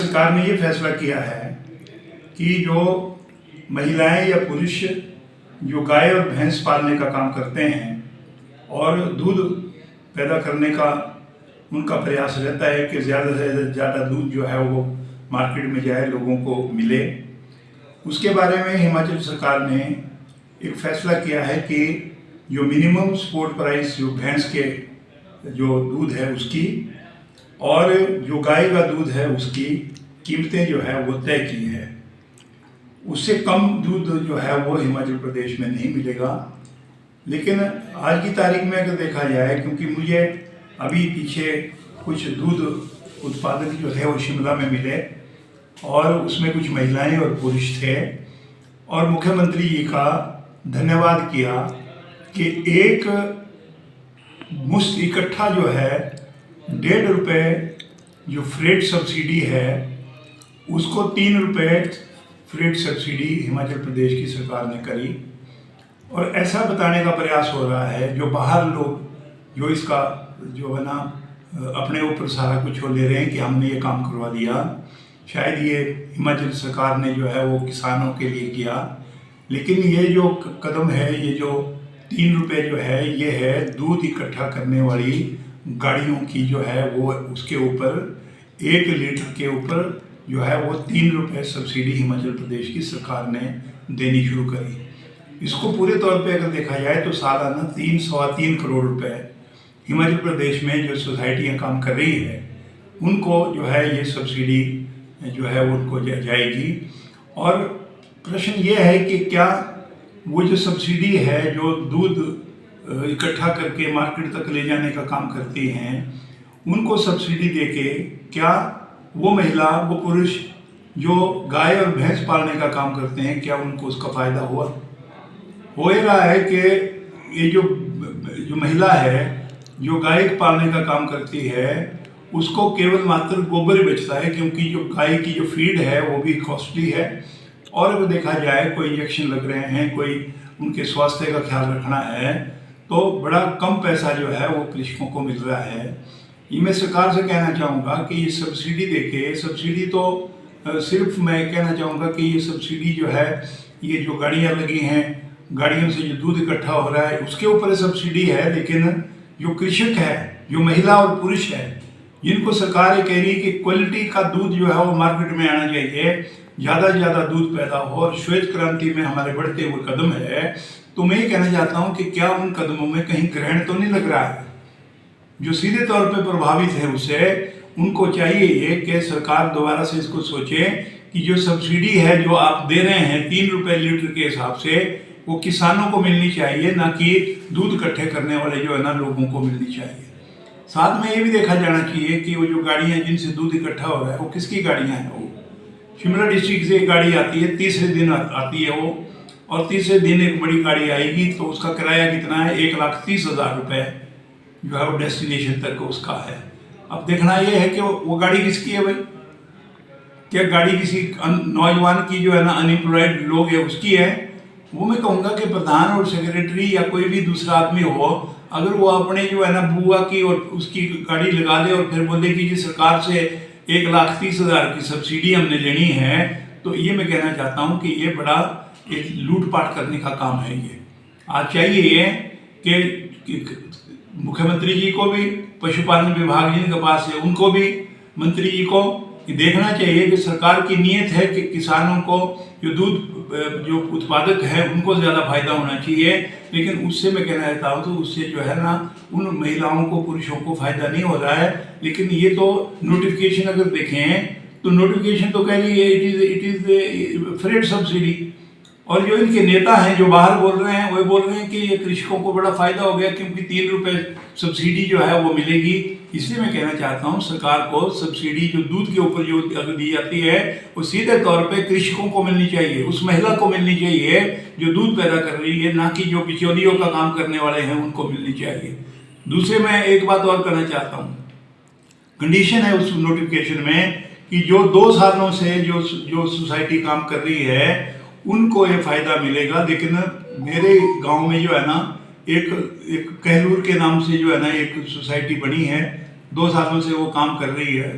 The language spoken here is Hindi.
सरकार ने ये फैसला किया है कि जो महिलाएं या पुरुष जो गाय और भैंस पालने का काम करते हैं और दूध पैदा करने का उनका प्रयास रहता है कि ज़्यादा से ज़्यादा दूध जो है वो मार्केट में जाए, लोगों को मिले, उसके बारे में हिमाचल सरकार ने एक फैसला किया है कि जो मिनिमम सपोर्ट प्राइस जो भैंस के जो दूध है उसकी और जो गाय का दूध है उसकी कीमतें जो है वो तय की है। उससे कम दूध जो है वो हिमाचल प्रदेश में नहीं मिलेगा। लेकिन आज की तारीख में अगर देखा जाए, क्योंकि मुझे अभी पीछे कुछ दूध उत्पादक जो है वो शिमला में मिले और उसमें कुछ महिलाएं और पुरुष थे, और मुख्यमंत्री जी का धन्यवाद किया कि एक मुश्त इकट्ठा जो है 1.5 रुपये जो फ्रेट सब्सिडी है उसको 3 रुपये फ्रेट सब्सिडी हिमाचल प्रदेश की सरकार ने करी। और ऐसा बताने का प्रयास हो रहा है जो बाहर लोग जो इसका जो है ना अपने ऊपर सारा कुछ वो ले रहे हैं कि हमने ये काम करवा दिया, शायद ये हिमाचल सरकार ने जो है वो किसानों के लिए किया। लेकिन ये जो कदम है, ये जो 3 रुपये जो है, ये है दूध इकट्ठा करने वाली गाड़ियों की जो है वो उसके ऊपर 1 लीटर के ऊपर जो है वो 3 रुपये सब्सिडी हिमाचल प्रदेश की सरकार ने देनी शुरू करी। इसको पूरे तौर पे अगर देखा जाए तो सालाना 3 करोड़ रुपए हिमाचल प्रदेश में जो सोसाइटियाँ काम कर रही है उनको जो है ये सब्सिडी जो है वो उनको जाएगी। और प्रश्न ये है कि क्या वो जो सब्सिडी है जो दूध इकट्ठा करके मार्केट तक ले जाने का काम करती हैं उनको सब्सिडी देके क्या वो महिला वो पुरुष जो गाय और भैंस पालने का काम करते हैं क्या उनको उसका फ़ायदा हुआ? हो ही रहा है कि ये जो महिला है जो गाय पालने का काम करती है उसको केवल मात्र गोबर ही बचता है, क्योंकि जो गाय की जो फीड है वो भी कॉस्टली है। और अगर देखा जाए कोई इंजेक्शन लग रहे हैं, कोई उनके स्वास्थ्य का ख्याल रखना है, तो बड़ा कम पैसा जो है वो कृषकों को मिल रहा है। ये मैं सरकार से कहना चाहूँगा कि ये सब्सिडी देके, सब्सिडी तो सिर्फ मैं कहना चाहूँगा कि ये सब्सिडी जो है ये जो गाड़ियाँ लगी हैं, गाड़ियों से जो दूध इकट्ठा हो रहा है उसके ऊपर सब्सिडी है। लेकिन जो कृषक है, जो महिला और पुरुष है, जिनको सरकार ये कह रही है कि क्वालिटी का दूध जो है वो मार्केट में आना चाहिए, ज़्यादा से ज़्यादा दूध पैदा हो, और श्वेत क्रांति में हमारे बढ़ते हुए कदम है, तो मैं ये कहना चाहता हूँ कि क्या उन कदमों में कहीं ग्रहण तो नहीं लग रहा है? जो सीधे तौर पे प्रभावित है उससे उनको चाहिए ये कि सरकार दोबारा से इसको सोचे कि जो सब्सिडी है जो आप दे रहे हैं 3 रुपये लीटर के हिसाब से, वो किसानों को मिलनी चाहिए, ना कि दूध इकट्ठे करने वाले जो है ना लोगों को मिलनी चाहिए। साथ में ये भी देखा जाना चाहिए कि वो जो गाड़ियाँ जिनसे दूध इकट्ठा हो रहा है वो किसकी गाड़ियाँ हैं। वो शिमला डिस्ट्रिक्ट से एक गाड़ी आती है, तीसरे दिन आती है वो, और तीसरे दिन एक बड़ी गाड़ी आएगी तो उसका किराया कितना है? 1,30,000 रुपये जो है वो डेस्टिनेशन तक उसका है। अब देखना ये है कि वो गाड़ी किसकी है भाई? क्या गाड़ी किसी नौजवान की जो है ना अनएम्प्लॉयड लोग है उसकी है? वो मैं कहूँगा कि प्रधान और सेक्रेटरी या कोई भी दूसरा आदमी हो, अगर वो अपने जो है ना बुआ की और उसकी गाड़ी लगा दे और फिर बोले कि जी सरकार से 1,30,000 की सब्सिडी हमने लेनी है, तो ये मैं कहना चाहता हूँ कि ये बड़ा एक लूटपाट करने का काम है। ये आज चाहिए कि मुख्यमंत्री जी को भी, पशुपालन विभाग जिनके पास है उनको भी, मंत्री जी को देखना चाहिए कि सरकार की नीयत है कि किसानों को जो दूध जो उत्पादक है उनको ज़्यादा फायदा होना चाहिए। लेकिन उससे मैं कहना चाहता हूँ तो उससे जो है ना उन महिलाओं को, पुरुषों को फायदा नहीं हो रहा है। लेकिन ये तो नोटिफिकेशन अगर देखें तो नोटिफिकेशन तो कह रही है इट इज़ फ्रेट सब्सिडी, और जो इनके नेता हैं जो बाहर बोल रहे हैं वो बोल रहे हैं कि ये कृषकों को बड़ा फायदा हो गया क्योंकि 3 रुपये सब्सिडी जो है वो मिलेगी। इसलिए मैं कहना चाहता हूँ सरकार को सब्सिडी जो दूध के ऊपर जो अगर दी जाती है वो सीधे तौर पे कृषकों को मिलनी चाहिए, उस महिला को मिलनी चाहिए जो दूध पैदा कर रही है, ना कि जो बिचौलियों का काम करने वाले हैं उनको मिलनी चाहिए। दूसरे मैं एक बात और करना चाहता हूँ, कंडीशन है उस नोटिफिकेशन में कि जो 2 सालों से जो सोसाइटी काम कर रही है उनको ये फायदा मिलेगा। लेकिन मेरे गांव में जो है ना एक कहलूर के नाम से जो है ना एक सोसाइटी बनी है, 2 सालों से वो काम कर रही है।